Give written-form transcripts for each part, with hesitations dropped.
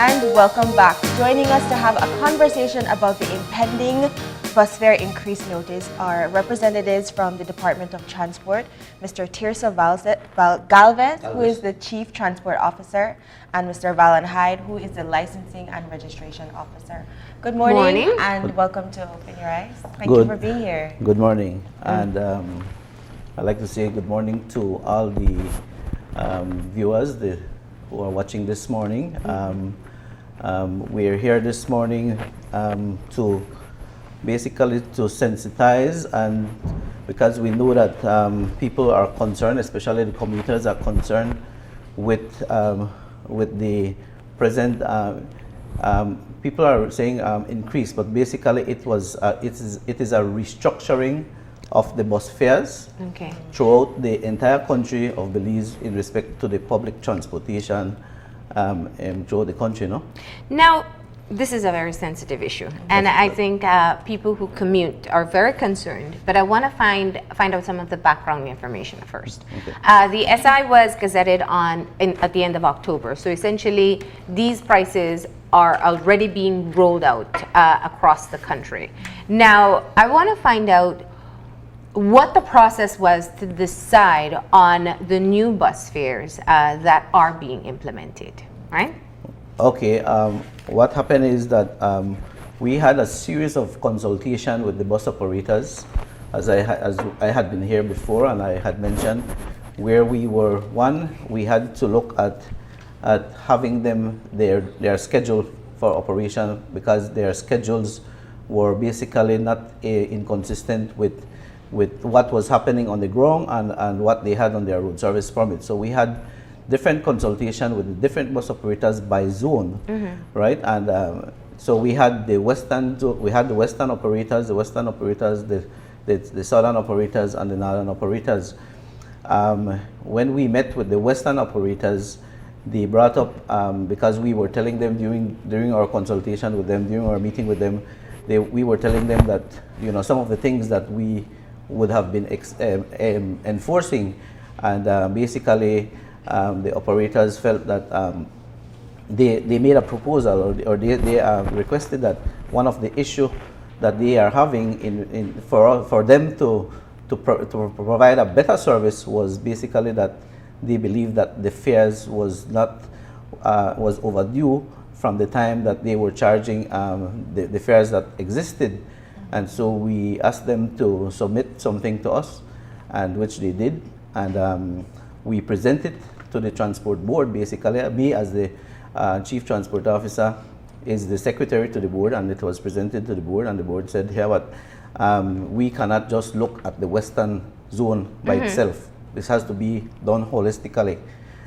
And welcome back. Joining us to have a conversation about the impending bus fare increase notice are representatives from the Department of Transport, Mr. Tirsa Galvez, who is the Chief Transport Officer, and Mr. Vallan Hyde, who is the Licensing and Registration Officer. Good morning. And welcome to Open Your Eyes. Thank you for being here. Good morning. And I'd like to say good morning to all the viewers who are watching this morning. We're here this morning to basically to sensitize, and because we know that people are concerned, especially the commuters are concerned with the present. People are saying increase, but basically it is a restructuring of the bus fares throughout the entire country of Belize in respect to the public transportation throughout the country. No? Now, this is a very sensitive issue, and I think people who commute are very concerned, but I want to find out some of the background information first. Okay. The SI was gazetted at the end of October, so essentially these prices are already being rolled out across the country. Now, I want to find out what the process was to decide on the new bus fares that are being implemented, right? Okay, what happened is that we had a series of consultation with the bus operators, as I had been here before, and I had mentioned where we were. One, we had to look at having them their schedule for operation, because their schedules were basically not inconsistent with what was happening on the ground and what they had on their road service permit. So we had different consultation with the different bus operators by zone, right? And so we had the western operators, the southern operators, and the northern operators. When we met with the western operators, they brought up, because we were telling them during our consultation with them, during our meeting with them, we were telling them that, you know, some of the things that we would have been enforcing, and basically the operators felt that they made a proposal, or they requested that one of the issues that they are having for them to provide a better service was basically that they believe that the fares was overdue from the time that they were charging the fares that existed. And so we asked them to submit something to us, and which they did, and we presented to the transport board. Basically, me as the chief transport officer is the secretary to the board, and it was presented to the board, and the board said, here what, we cannot just look at the western zone by itself. This has to be done holistically.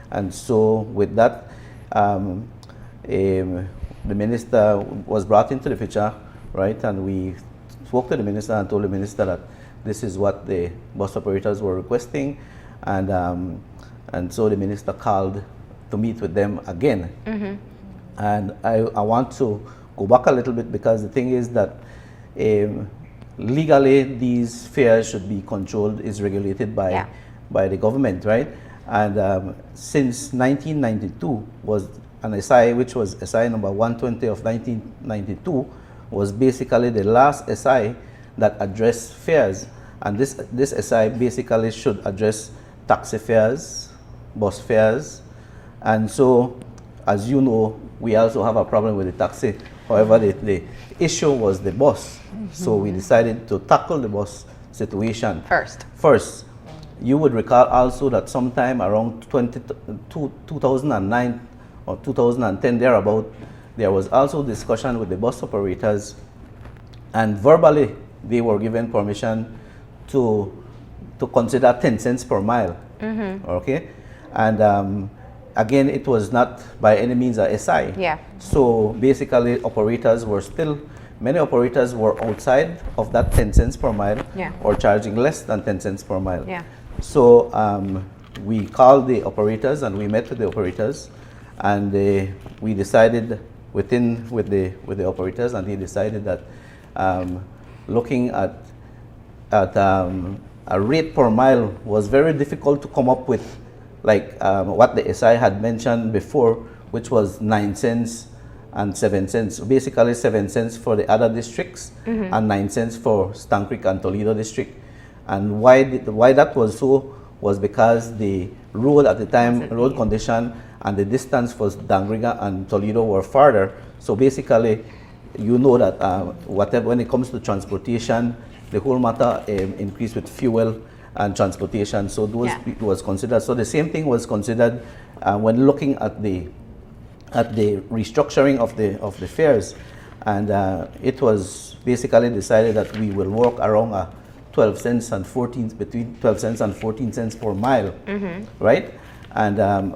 And so with that, the minister was brought into the picture, right? And we spoke to the minister and told the minister that this is what the bus operators were requesting, and so the minister called to meet with them again. And I want to go back a little bit, because the thing is that legally these fares should be controlled, is regulated by the government, right? And since 1992 was an SI, which was SI number 120 of 1992, was basically the last SI that addressed fares. And this SI basically should address taxi fares, bus fares. And so, as you know, we also have a problem with the taxi. However, the issue was the bus. So we decided to tackle the bus situation first. You would recall also that sometime around 2009 or 2010 thereabout, there was also discussion with the bus operators, and verbally they were given permission to consider 10 cents per mile. Okay, and again, it was not by any means a SI. So basically, many operators were outside of that 10 cents per mile, or charging less than 10 cents per mile. So we called the operators, and we met with the operators, and we decided with the operators, and they decided that looking at a rate per mile was very difficult to come up with, like what the SI had mentioned before, which was 9 cents and 7 cents. So basically 7 cents for the other districts and 9 cents for Stann Creek and Toledo district. And why that was so was because the road at the time, road condition and the distance for Dangriga and Toledo were farther. So basically, you know that whatever, when it comes to transportation, the whole matter increased with fuel and transportation. So those was considered. So the same thing was considered when looking at the restructuring of the fares, and it was basically decided that we will work around 12 cents and 14 between 12 cents and 14 cents per mile, right? And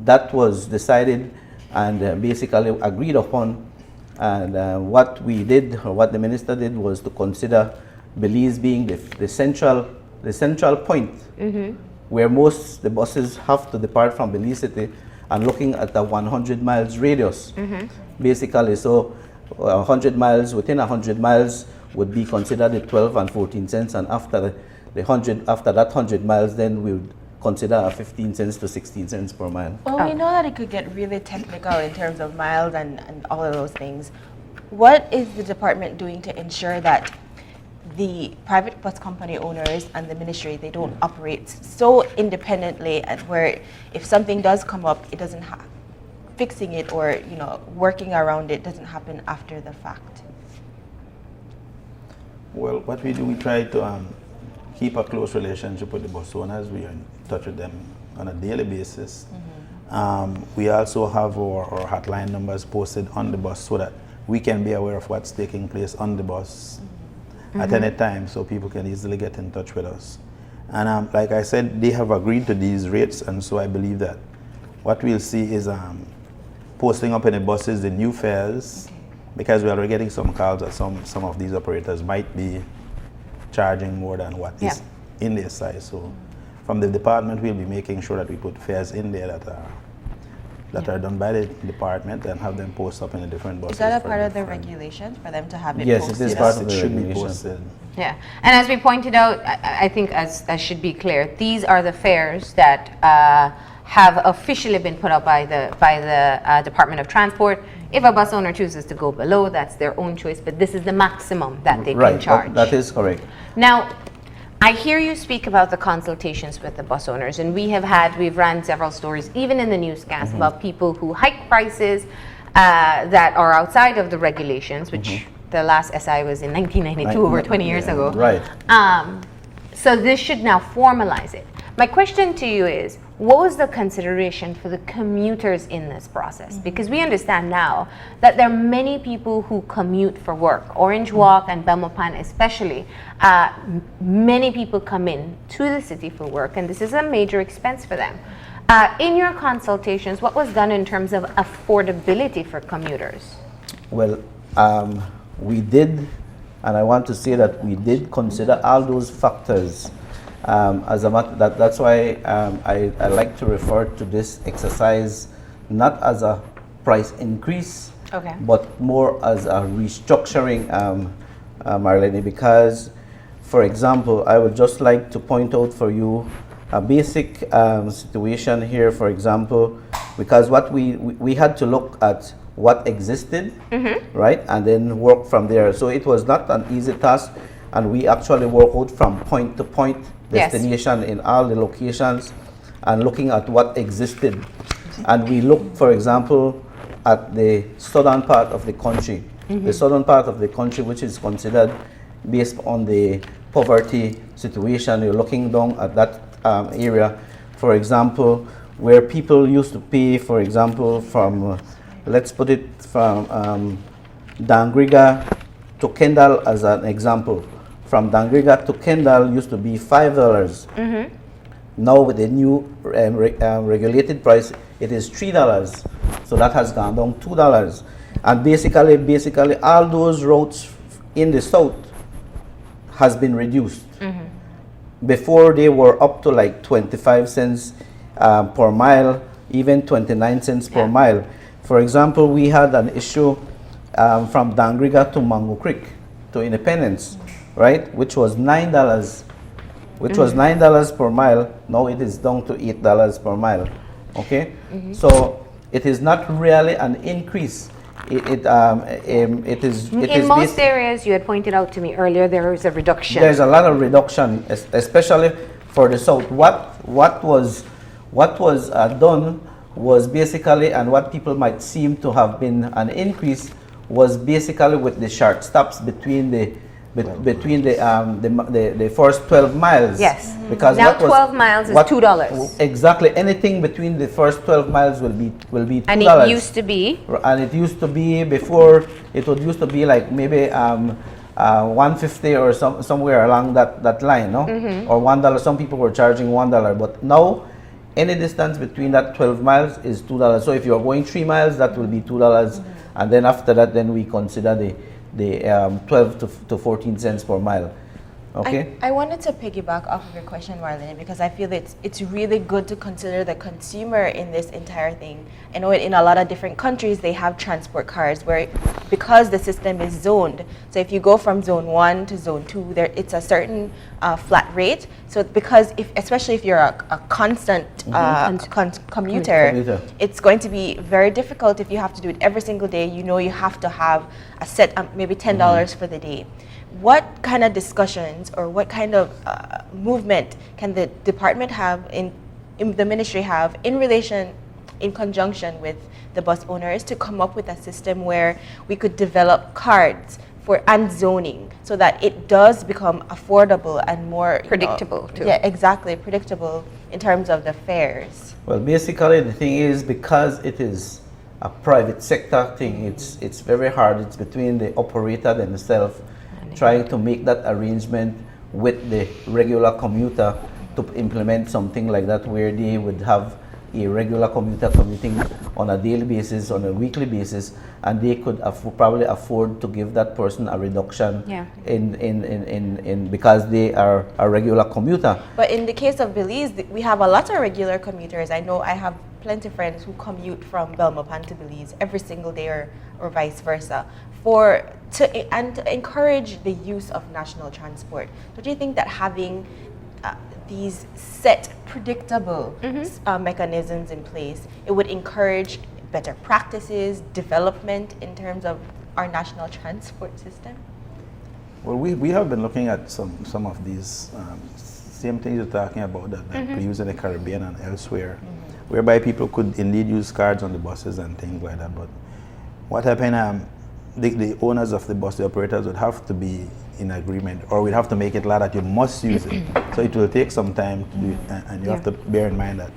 that was decided and basically agreed upon. And what we did, or what the minister did, was to consider Belize being the central point where most the buses have to depart from Belize City, and looking at the 100 miles radius, basically. So 100 miles, within 100 miles would be considered at 12 and 14 cents, and after after that 100 miles, then we would consider 15 cents to 16 cents per mile. Well, we know that it could get really technical in terms of miles and all of those things. What is the department doing to ensure that the private bus company owners and the ministry, they don't operate so independently, and where if something does come up, it doesn't fixing it or working around it doesn't happen after the fact? Well, what we do, we try to keep a close relationship with the bus owners. We are in touch with them on a daily basis. We also have our hotline numbers posted on the bus so that we can be aware of what's taking place on the bus at any time, so people can easily get in touch with us. And like I said, they have agreed to these rates, and so I believe that what we'll see is posting up in the buses the new fares, because we are getting some calls that some of these operators might be charging more than what is in their size. So from the department, we'll be making sure that we put fares in there that are done by the department and have them post up in the different buses. Is that a part of the regulations for them to have it Yes, posted? it is part of It the should be regulation. posted. Yeah, and as we pointed out, I think as should be clear, these are the fares that have officially been put up by the Department of Transport. If a bus owner chooses to go below, that's their own choice, but this is the maximum that they can charge. That is correct. Now, I hear you speak about the consultations with the bus owners, and we've ran several stories, even in the newscast, about people who hike prices that are outside of the regulations, which the last SI was in 1992, over 20 years ago. Right. So this should now formalize it. My question to you is, what was the consideration for the commuters in this process? Because we understand now that there are many people who commute for work. Orange Walk and Belmopan especially, many people come in to the city for work, and this is a major expense for them. In your consultations, what was done in terms of affordability for commuters? Well, we did, and I want to say that we did consider all those factors. As a matter that's why I like to refer to this exercise not as a price increase, but more as a restructuring, Marlene, because, for example, I would just like to point out for you a basic situation here, for example, because what we had to look at what existed, right, and then work from there. So it was not an easy task, and we actually work out from point to point destination in all the locations and looking at what existed. And we look, for example, at the southern part of the country, the southern part of the country, which is considered based on the poverty situation. You're looking down at that area, for example, where people used to pay, for example, from, let's put it from Dangriga to Kendall as an example. From Dangriga to Kendall used to be $5. Now with the new regulated price, it is $3. So that has gone down $2. And basically all those routes in the south has been reduced. Before they were up to like 25 cents per mile, even 29 cents per mile. For example, we had an issue from Dangriga to Mango Creek to Independence, right, which was $9, which was $9 per mile. Now it is down to $8 per mile. Okay, so it is not really an increase. it is. In most areas, you had pointed out to me earlier, there is a reduction. There's a lot of reduction, especially for the south. What was done was basically, and what people might seem to have been an increase, was basically with the short stops between the first 12 miles. Yes. Because now 12 miles is $2. Exactly. Anything between the first 12 miles will be $2. And it used to be. And it used to be before. It would used to be like maybe 150 or somewhere along that line, no? Or $1. Some people were charging $1, but now any distance between that 12 miles is $2. So if you're going 3 miles, that will be $2, and then after that, then we consider the 12 to 14 cents per mile. Okay. I wanted to piggyback off of your question, Marlene, because I feel it's really good to consider the consumer in this entire thing. I know in a lot of different countries they have transport cards where, because the system is zoned, so if you go from zone 1 to zone 2, it's a certain flat rate. So because especially if you're a constant commuter, it's going to be very difficult if you have to do it every single day. You know, you have to have a set maybe $10 for the day. What kind of discussions or what kind of movement can the department have in the ministry have in conjunction with the bus owners to come up with a system where we could develop cards and zoning so that it does become affordable and more predictable too. Yeah, exactly, predictable in terms of the fares. Well, basically the thing is, because it is a private sector thing, it's very hard. It's between the operator themselves trying to make that arrangement with the regular commuter to implement something like that, where they would have a regular commuter commuting on a daily basis, on a weekly basis, and they could probably afford to give that person a reduction in because they are a regular commuter. But in the case of Belize, we have a lot of regular commuters. I know I have plenty of friends who commute from Belmopan to Belize every single day or vice versa to encourage the use of national transport. Don't you think that having these set, predictable mechanisms in place, it would encourage better practices, development in terms of our national transport system? Well, we have been looking at some of these same things you're talking about that we use in the Caribbean and elsewhere, whereby people could indeed use cards on the buses and things like that. But what happened? The owners of the bus, the operators, would have to be in agreement, or we'd have to make it law that you must use it. So it will take some time to do it, and you have to bear in mind that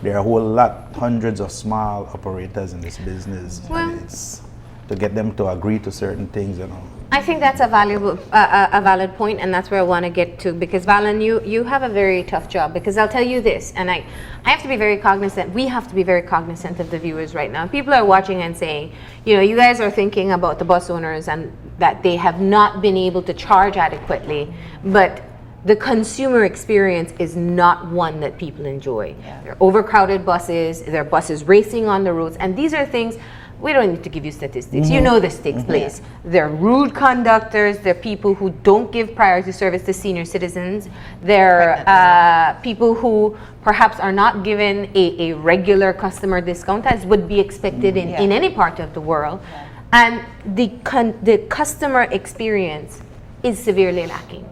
there are a whole lot, hundreds of small operators in this business, and it's to get them to agree to certain things, you know. I think that's a valid point, and that's where I want to get to, because Vallan, you have a very tough job, because I'll tell you this, and I have to be very cognizant, we have to be very cognizant of the viewers right now. People are watching and saying, you know, you guys are thinking about the bus owners and that they have not been able to charge adequately, but the consumer experience is not one that people enjoy. There are overcrowded buses, there are buses racing on the roads, and these are things. We don't need to give you statistics. You know this takes place. There are rude conductors. There are people who don't give priority service to senior citizens. There are people who perhaps are not given a regular customer discount as would be expected in any part of the world. And the customer experience is severely lacking.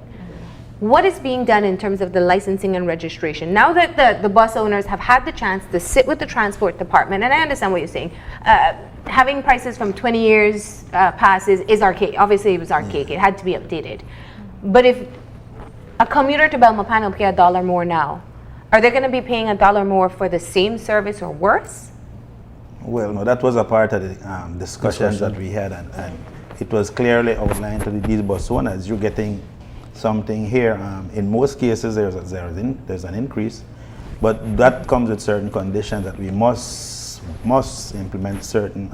What is being done in terms of the licensing and registration? Now that the bus owners have had the chance to sit with the transport department, and I understand what you're saying, having prices from 20 years past is archaic. Obviously, it was archaic. It had to be updated. But if a commuter to Belmopan will pay $1 more now, are they going to be paying $1 more for the same service or worse? Well, no, that was a part of the discussions that we had, and it was clearly outlined to these bus owners. You're getting something here. In most cases, there's an increase, but that comes with certain conditions that we must implement certain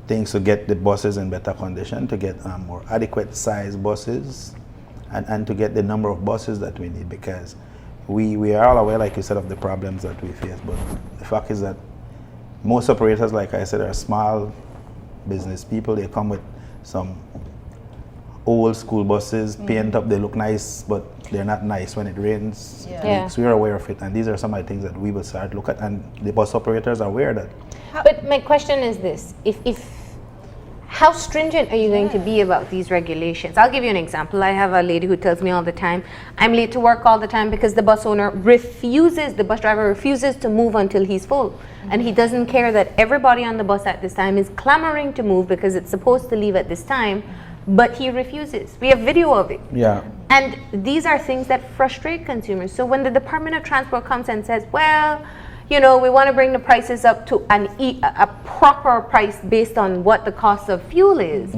things to get the buses in better condition, to get more adequate size buses, and to get the number of buses that we need, because we are all aware, like you said, of the problems that we face, but the fact is that most operators, like I said, are small business people. They come with some old school buses, paint up, they look nice, but they're not nice when it rains. So we're aware of it, and these are some of the things that we will start look at, and the bus operators are aware that But my question is this: how stringent are you going to be about these regulations? I'll give you an example. I have a lady who tells me all the time, I'm late to work all the time because the bus driver refuses to move until he's full. And he doesn't care that everybody on the bus at this time is clamoring to move because it's supposed to leave at this time, but he refuses. We have video of it. Yeah. And these are things that frustrate consumers. So when the Department of Transport comes and says, well, we want to bring the prices up to a proper price based on what the cost of fuel is,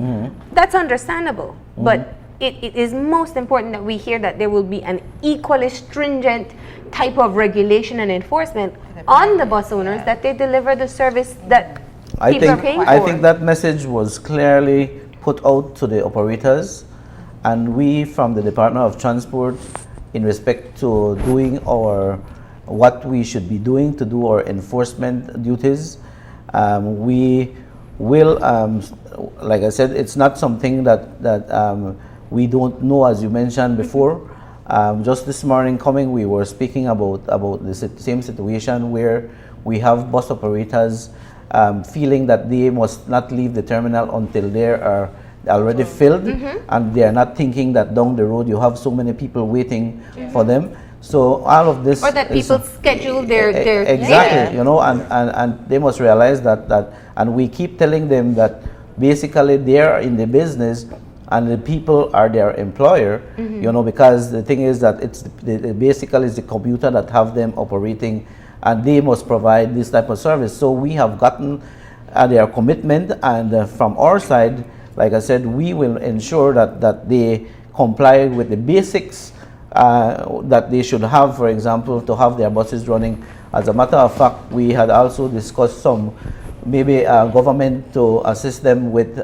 that's understandable. But it is most important that we hear that there will be an equally stringent type of regulation and enforcement on the bus owners, that they deliver the service that people are paying for. I think that message was clearly put out to the operators, and we from the Department of Transport, in respect to doing what we should be doing to do our enforcement duties, we will, like I said, it's not something that we don't know, as you mentioned before. Just this morning coming, we were speaking about the same situation where we have bus operators feeling that they must not leave the terminal until they are already filled, and they are not thinking that down the road you have so many people waiting for them. So all of this, or that people schedule their exactly, and they must realize that, and we keep telling them that basically they are in the business and the people are their employer, because the thing is that basically it's the commuter that have them operating, and they must provide this type of service. So we have gotten their commitment, and from our side, like I said, we will ensure that they comply with the basics that they should have, for example, to have their buses running. As a matter of fact, we had also discussed some maybe government to assist them with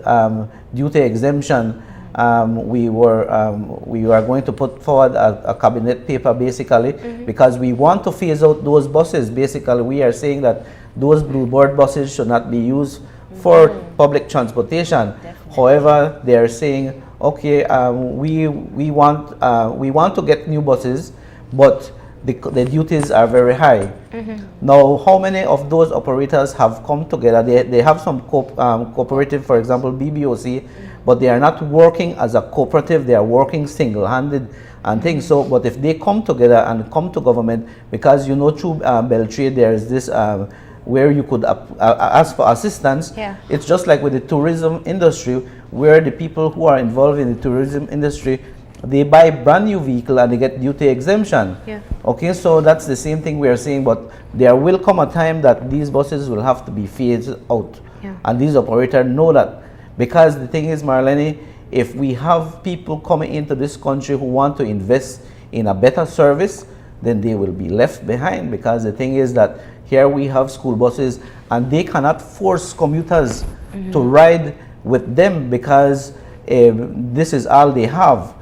duty exemption. We are going to put forward a cabinet paper basically, because we want to phase out those buses. Basically, we are saying that those blue board buses should not be used for public transportation. However, they are saying, okay, we want to get new buses, but the duties are very high. Now, how many of those operators have come together? They have some cooperative, for example, BBOC, but they are not working as a cooperative. They are working single-handed and things. So, but if they come together and come to government, because through Beltrade there is this where you could ask for assistance. It's just like with the tourism industry, where the people who are involved in the tourism industry, they buy brand new vehicle and they get duty exemption. Okay, so that's the same thing we are saying, but there will come a time that these buses will have to be phased out. And these operators know that, because the thing is, Marlene, if we have people coming into this country who want to invest in a better service, then they will be left behind, because the thing is that here we have school buses and they cannot force commuters to ride with them, because this is all they have.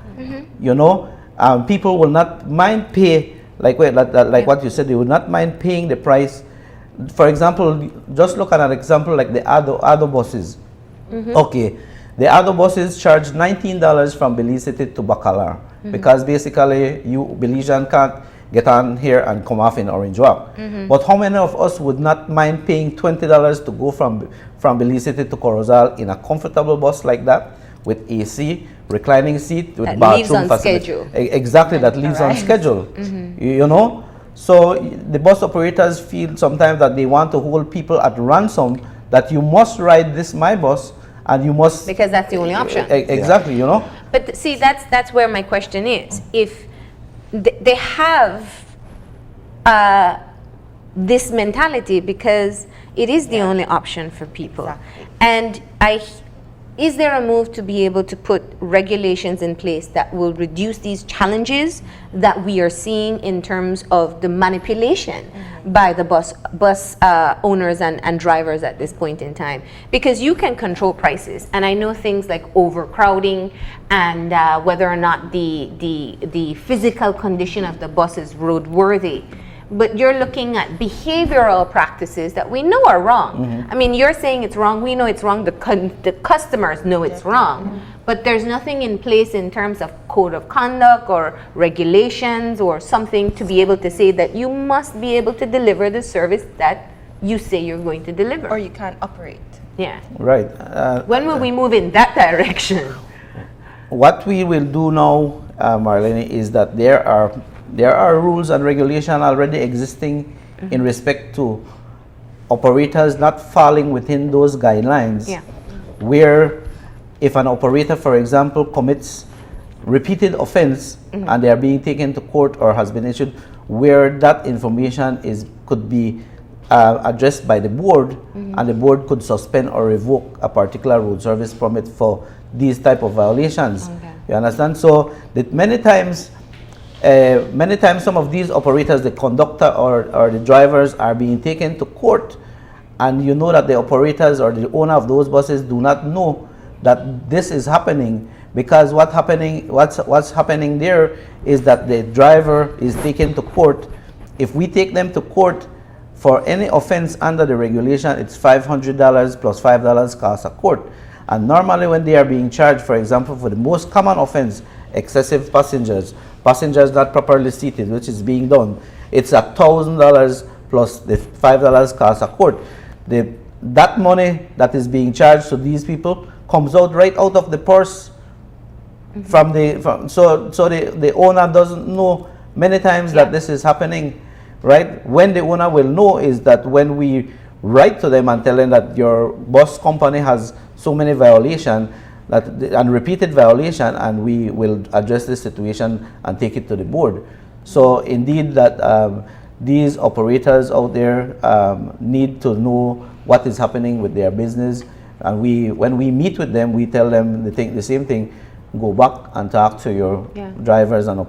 People will not mind pay, like what you said, they will not mind paying the price. For example, just look at an example like the other buses. Okay, the other buses charge $19 from Belize City to Bacalar, because basically Belizean can't get on here and come off in Orange Walk. But how many of us would not mind paying $20 to go from Belize City to Corozal in a comfortable bus like that, with AC, reclining seat, with that bathroom leaves on schedule? Exactly, that leaves on schedule. So the bus operators feel sometimes that they want to hold people at ransom, that you must ride this my bus, and you must, because that's the only option. Exactly, But see, that's where my question is. If they have this mentality, because it is the only option for people. And is there a move to be able to put regulations in place that will reduce these challenges that we are seeing in terms of the manipulation by the bus owners and drivers at this point in time? Because you can control prices, and I know things like overcrowding and whether or not the physical condition of the bus is roadworthy. But you're looking at behavioral practices that we know are wrong. I mean, you're saying it's wrong, we know it's wrong, the customers know it's wrong, but there's nothing in place in terms of code of conduct or regulations or something to be able to say that you must be able to deliver the service that you say you're going to deliver. Or you can't operate. Yeah. Right. When will we move in that direction? What we will do now, Marlene, is that there are rules and regulation already existing in respect to operators not falling within those guidelines. Yeah. Where if an operator, for example, commits repeated offense and they are being taken to court or has been issued, where that information could be addressed by the board, and the board could suspend or revoke a particular road service permit for these type of violations. Okay. You understand? So that many times some of these operators, the conductor or the drivers, are being taken to court, and you know that the operators or the owner of those buses do not know that this is happening, because what's happening there is that the driver is taken to court. If we take them to court for any offense under the regulation, it's $500 plus $5 cost a court. And normally when they are being charged, for example, for the most common offense, excessive passengers not properly seated, which is being done, it's $1,000 plus the $5 cost a court. That money that is being charged to these people comes out right out of the purse so the owner doesn't know many times that this is happening, right? When the owner will know is that when we write to them and tell them that your bus company has so many violations and repeated violation, and we will address this situation and take it to the board. So indeed that these operators out there need to know what is happening with their business, and when we meet with them, we tell them the same thing: go back and talk to your drivers and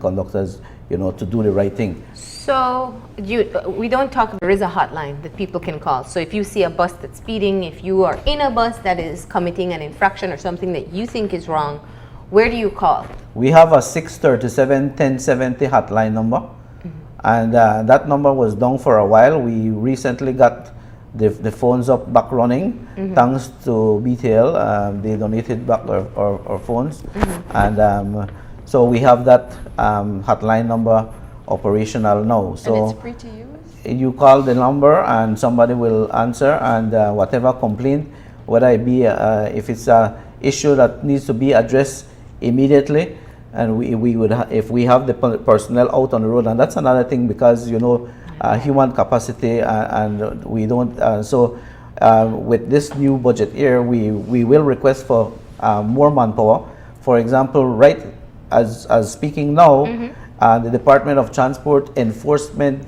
conductors, to do the right thing. So we don't talk. There is a hotline that people can call. So if you see a bus that's speeding, if you are in a bus that is committing an infraction or something that you think is wrong, where do you call? We have a 637-1070 hotline number, and that number was down for a while. We recently got the phones back running, thanks to BTL. They donated back our phones, and so we have that hotline number operational now. So and it's free to use? You call the number and somebody will answer, and whatever complaint, whether it be if it's a issue that needs to be addressed immediately, and we would if we have the personnel out on the road, and that's another thing, because human capacity, and we don't with this new budget year, we will request for more manpower. For example, right as speaking now, the Department of Transport enforcement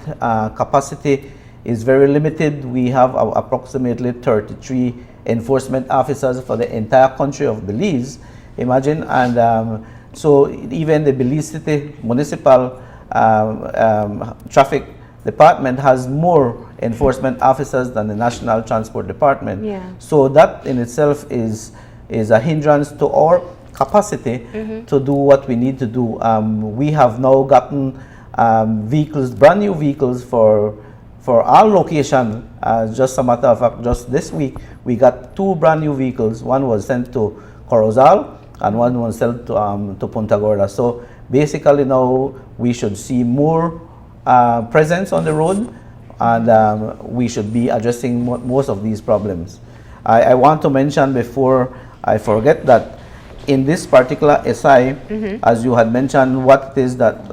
capacity is very limited. We have approximately 33 enforcement officers for the entire country of Belize. Imagine, and so even the Belize City Municipal Traffic Department has more enforcement officers than the National Transport Department. Yeah. So that in itself is a hindrance to our capacity to do what we need to do. We have now gotten vehicles, brand new vehicles for our location. Just a matter of fact, just this week we got 2 brand new vehicles. One was sent to Corozal and one was sent to Punta Gorda. So basically now we should see more presence on the road, and we should be addressing most of these problems. I want to mention before I forget that in this particular SI, as you had mentioned, what it is that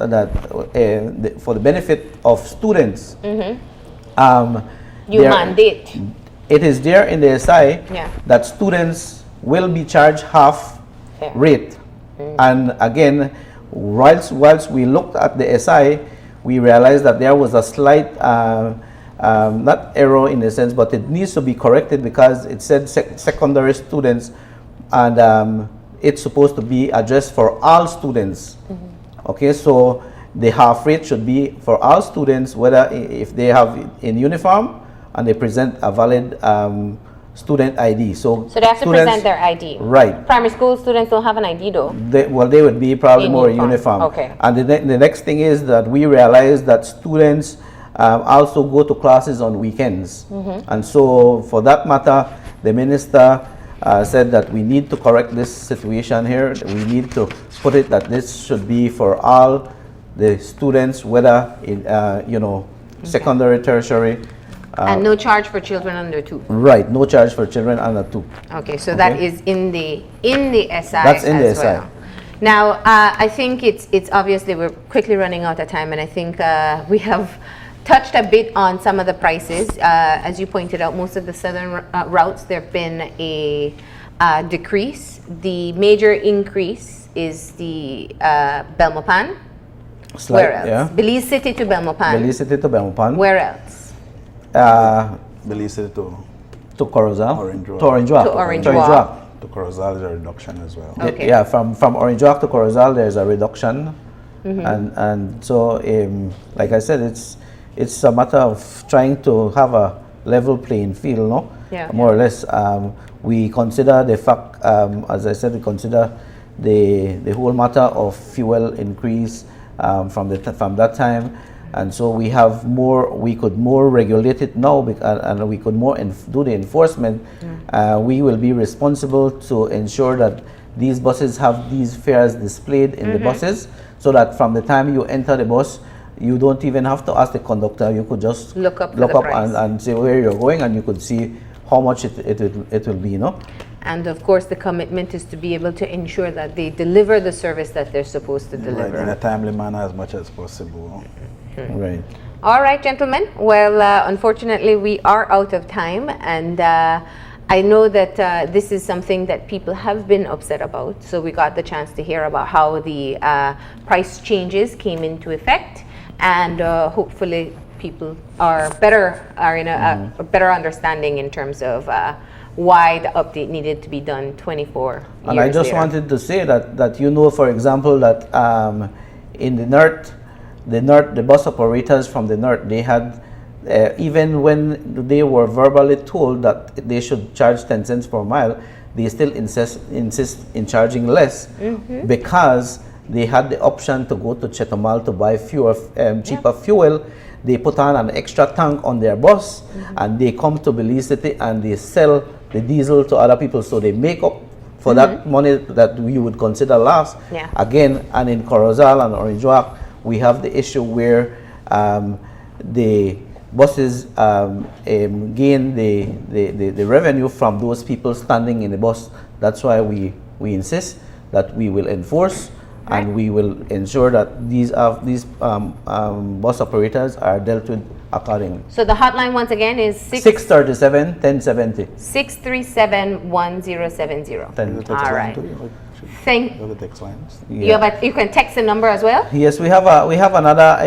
for the benefit of students, You mandate. It is there in the SI that students will be charged half rate. And again, whilst we looked at the SI, we realized that there was a slight not error in a sense, but it needs to be corrected, because it said secondary students, and it's supposed to be addressed for all students. Okay, so the half rate should be for all students, whether if they have in uniform and they present a valid student ID. So they have to present their ID. Right. Primary school students don't have an ID though. They would be probably more uniform. Okay. And the next thing is that we realize that students also go to classes on weekends. And so for that matter, the minister said that we need to correct this situation here. We need to put it that this should be for all the students, whether in secondary, tertiary, And no charge for children under 2. Right, no charge for children under 2. Okay, so that is in the SI. That's in the as SI. well. Now, I think it's obviously we're quickly running out of time, and I think we have touched a bit on some of the prices. As you pointed out, most of the southern routes, there have been a decrease. The major increase is the Belmopan. Where else? Yeah. Belize City to Belmopan. Belize City to Belmopan. Where else? Belize City To Corozal. Orange Walk. To Orange Walk. To Orange Walk. To Corozal is a reduction as well. Okay. Yeah, from Orange Walk to Corozal, there's a reduction. And so, like I said, it's a matter of trying to have a level playing field, no? Yeah. More or less. We consider the fact, as I said, we consider the whole matter of fuel increase from that time, and so we have more. We could more regulate it now, and we could more do the enforcement. We will be responsible to ensure that these buses have these fares displayed in the buses, so that from the time you enter the bus, you don't even have to ask the conductor. You could just Look up and say where you're going, and you could see how much it will be, you know. And of course, the commitment is to be able to ensure that they deliver the service that they're supposed to deliver. Right, in a timely manner as much as possible. Right. All right, gentlemen. Well, unfortunately, we are out of time, and I know that this is something that people have been upset about. So we got the chance to hear about how the price changes came into effect, and hopefully people are in a better understanding in terms of why the update needed to be done 24 years And I just later. wanted to say that you know, for example, that in the north, the bus operators from the north, they had even when they were verbally told that they should charge 10 cents per mile, they still insist in charging less because they had the option to go to Chetumal to buy cheaper fuel. They put on an extra tank on their bus, and they come to Belize City and they sell the diesel to other people, so they make up for that money that we would consider loss. Yeah. Again, and in Corozal and Orange Walk, we have the issue where the buses gain the revenue from those people standing in the bus. That's why we insist that we will enforce and we will ensure that these bus operators are dealt with accordingly. So the hotline once again is 637 1070. 637-1070. All right. Thank You have the text lines? you can text the number as well. Yes, we have another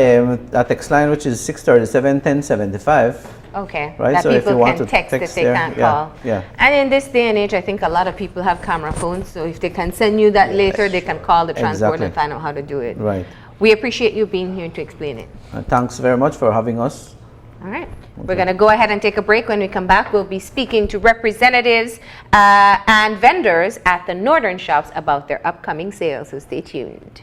a text line which is 637 1075. Okay, Right, that so if you people want can to text if text they there, can't yeah, call. yeah. And in this day and age, I think a lot of people have camera phones, so if they can send you that later, they can call the transport Exactly. and find out how to do it. Right. We appreciate you being here to explain it. Thanks very much for having us. All right. We're going to go ahead and take a break. When we come back, we'll be speaking to representatives and vendors at the northern shops about their upcoming sales, so stay tuned.